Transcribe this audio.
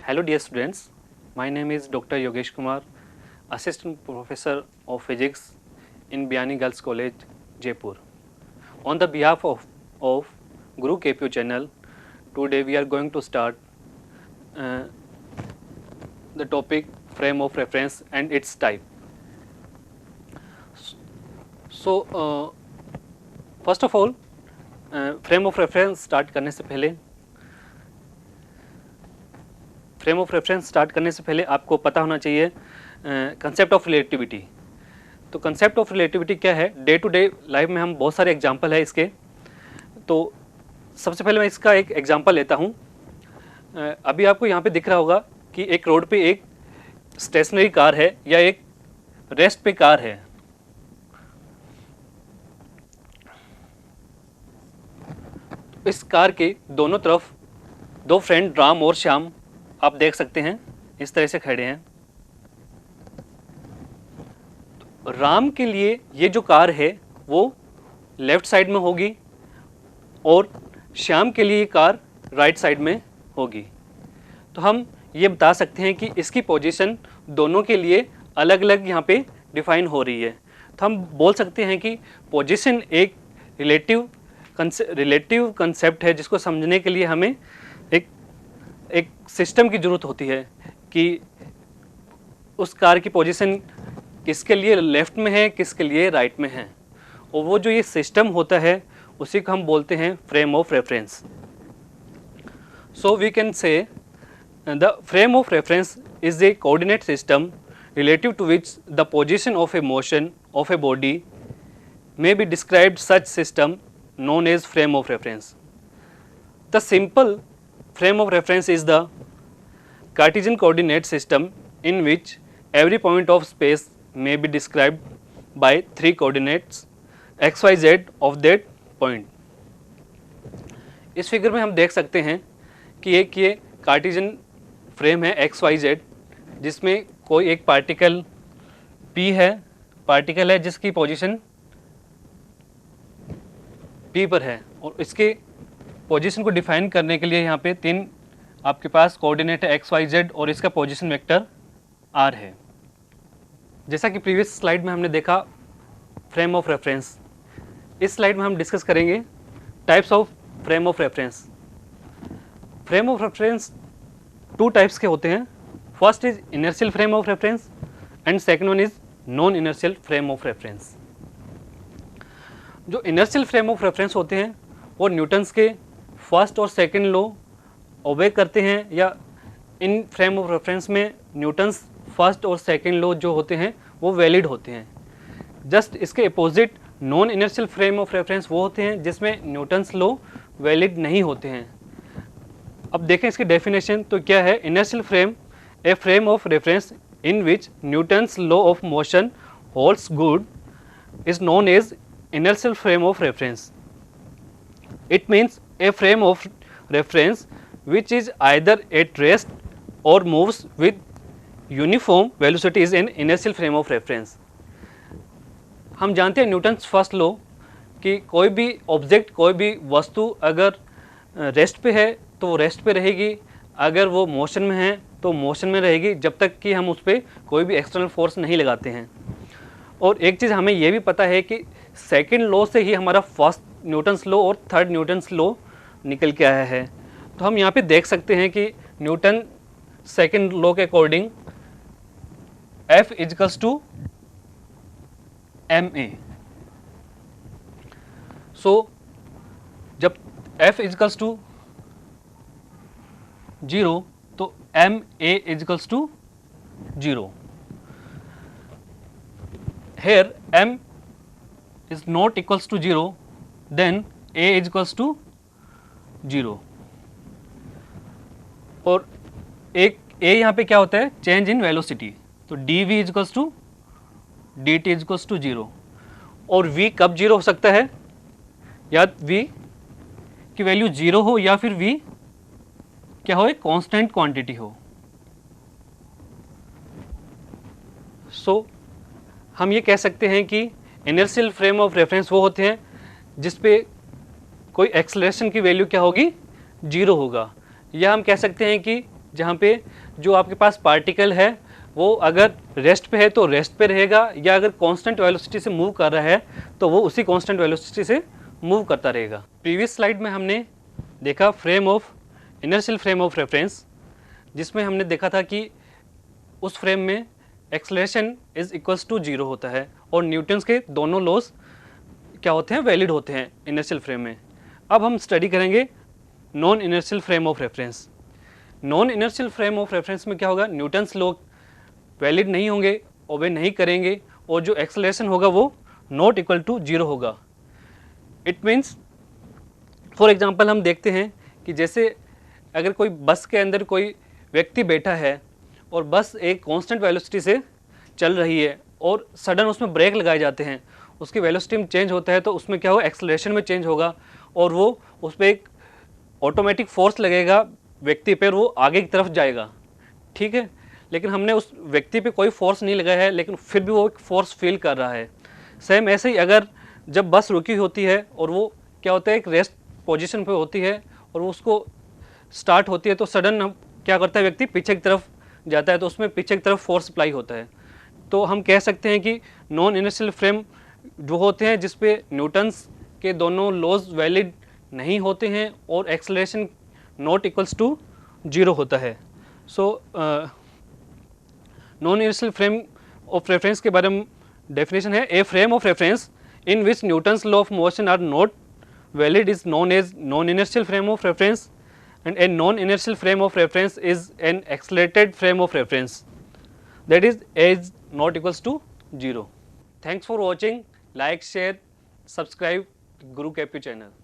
Hello dear students, my name is Dr. Yogesh Kumar, Assistant Professor of Physics in Biani Girls College, Jaipur. On the behalf of Guru KPO channel, today we are going to start the topic frame of reference and its type. So first of all, frame of reference start करने से पहले आपको पता होना चाहिए concept of relativity. तो concept of relativity क्या है? डे टू डे लाइफ में हम बहुत सारे एग्जांपल है इसके. तो सबसे पहले मैं इसका एक एग्जांपल लेता हूँ. अभी आपको यहाँ पे दिख रहा होगा कि एक रोड पे एक स्टेशनरी कार है या एक रेस्ट पे कार है. इस कार के दोनों तरफ दो फ्रेंड राम और श्याम आप देख सकते हैं इस तरह से खड़े हैं. तो राम के लिए ये जो कार है वो लेफ्ट साइड में होगी और श्याम के लिए कार राइट साइड में होगी. तो हम ये बता सकते हैं कि इसकी पोजीशन दोनों के लिए अलग अलग यहाँ पे डिफाइन हो रही है. तो हम बोल सकते हैं कि पोजीशन एक रिलेटिव कंसेप्ट है जिसको समझने के लिए हमें एक सिस्टम की ज़रूरत होती है कि उस कार की पोजीशन किसके लिए लेफ़्ट में है, किसके लिए राइट में है. और वो जो ये सिस्टम होता है उसी को हम बोलते हैं frame of reference. So we can say the frame of reference is a coordinate system relative to which the position of a motion of a body may be described. Such system known as frame of reference. The simple frame of reference is the Cartesian coordinate system in which every point of space may be described by three coordinates x, y, z of that point. इस figure में हम देख सकते हैं कि एक ये Cartesian frame है x, y, z जिसमें कोई एक पार्टिकल p है जिसकी पोजीशन p पर है और इसके पोजीशन को डिफाइन करने के लिए यहाँ पे तीन आपके पास कोऑर्डिनेट है x, y, z और इसका पोजीशन वेक्टर r है. जैसा कि प्रीवियस स्लाइड में हमने देखा फ्रेम ऑफ रेफरेंस, इस स्लाइड में हम डिस्कस करेंगे types of frame of reference. Frame of reference two types के होते हैं. First is inertial frame of reference and second one is non inertial frame of reference. जो इनर्शियल फ्रेम ऑफ रेफरेंस होते हैं वो न्यूटन्स के first और second law ओबे करते हैं, या इन फ्रेम ऑफ रेफरेंस में न्यूटन्स फर्स्ट और सेकंड लॉ जो होते हैं वो वैलिड होते हैं. जस्ट इसके opposite non inertial frame of reference वो होते हैं जिसमें न्यूटन्स लॉ वैलिड नहीं होते हैं. अब देखें इसकी डेफिनेशन तो क्या है. Inertial frame a frame of reference in which Newton's law of motion holds good is known as inertial frame of reference. It means a frame of reference which is either at rest or moves with uniform velocity is an inertial frame of reference. हम जानते हैं Newton's first law कि कोई भी object, कोई भी वस्तु अगर रेस्ट पे है तो वो रेस्ट पे रहेगी, अगर वो मोशन में है तो मोशन में रहेगी जब तक कि हम उस पर कोई भी एक्सटर्नल फोर्स नहीं लगाते हैं. और एक चीज़ हमें ये भी पता है कि सेकंड लॉ से ही हमारा फर्स्ट न्यूटन्स लॉ और थर्ड न्यूटन्स लॉ निकल के आया है. तो हम यहाँ पे देख सकते हैं कि न्यूटन सेकंड लॉ के according F equals to ma. So जब F इजकल्स टू 0 तो M A equals to 0. Here m is not equals to 0 then a equals to 0. और एक a यहाँ पे क्या होता है? Change in velocity. तो dv equals to dt equals to 0. और v कब 0 हो सकता है? या v की वैल्यू 0 हो या फिर v क्या हो? एक कांस्टेंट क्वांटिटी हो. सो हम ये कह सकते हैं कि इनर्शियल फ्रेम ऑफ रेफरेंस वो होते हैं जिसपे कोई एक्सेलरेशन की वैल्यू क्या होगी? 0 होगा. या हम कह सकते हैं कि जहाँ पे जो आपके पास पार्टिकल है वो अगर रेस्ट पे है तो रेस्ट पे रहेगा, या अगर कांस्टेंट वेलोसिटी से मूव कर रहा है तो वो उसी कांस्टेंट वेलोसिटी से मूव करता रहेगा। प्रीवियस स्लाइड में हमने देखा इनर्शियल फ्रेम ऑफ रेफरेंस, जिसमें हमने देखा था कि उस फ्रेम में एक्सेलरेशन इज इक्वल्स टू 0 होता है और न्यूटन्स के दोनों लॉज क्या होते हैं, वैलिड होते हैं इनर्शियल फ्रेम में। अब हम स्टडी करेंगे non inertial frame of reference. Non inertial frame of reference में क्या होगा, न्यूटन्स लॉ वैलिड नहीं होंगे, ओबे नहीं करेंगे, और जो एक्सेलरेशन होगा वो नॉट इक्वल टू 0 होगा। इट मीन्स फॉर एग्जांपल हम देखते हैं कि जैसे अगर कोई बस के अंदर कोई व्यक्ति बैठा है और बस एक कांस्टेंट वेलोसिटी से चल रही है और सडन उसमें ब्रेक लगाए जाते हैं, उसकी वेलोसिटी में चेंज होता है तो उसमें क्या होगा, एक्सेलरेशन में चेंज होगा और वो उस पर एक ऑटोमेटिक फोर्स लगेगा व्यक्ति पर, वो आगे की तरफ जाएगा, ठीक है। लेकिन हमने उस व्यक्ति पे कोई फोर्स नहीं लगाया है, लेकिन फिर भी वो एक फोर्स फील कर रहा है। सेम ऐसे ही अगर जब बस रुकी होती है और वो क्या होता है, एक रेस्ट पोजीशन पे होती है और वो उसको स्टार्ट होती है तो सडन हम क्या करता है, व्यक्ति पीछे की तरफ जाता है तो उसमें पीछे की तरफ फोर्स अप्लाई होता है। तो हम कह सकते हैं कि नॉन इनर्शियल फ्रेम जो होते हैं जिसपे न्यूटन्स के दोनों लॉज वैलिड नहीं होते हैं और एक्सेलरेशन नॉट इक्वल्स टू 0 होता है। So non inertial frame of reference के बारे में डेफिनेशन है, a frame of reference in which Newton's law of motion are not valid is known as non inertial frame of reference, and a non-inertial frame of reference is an accelerated frame of reference, that is as not equals to 0. Thanks for watching. Like, share, subscribe Guru KP channel.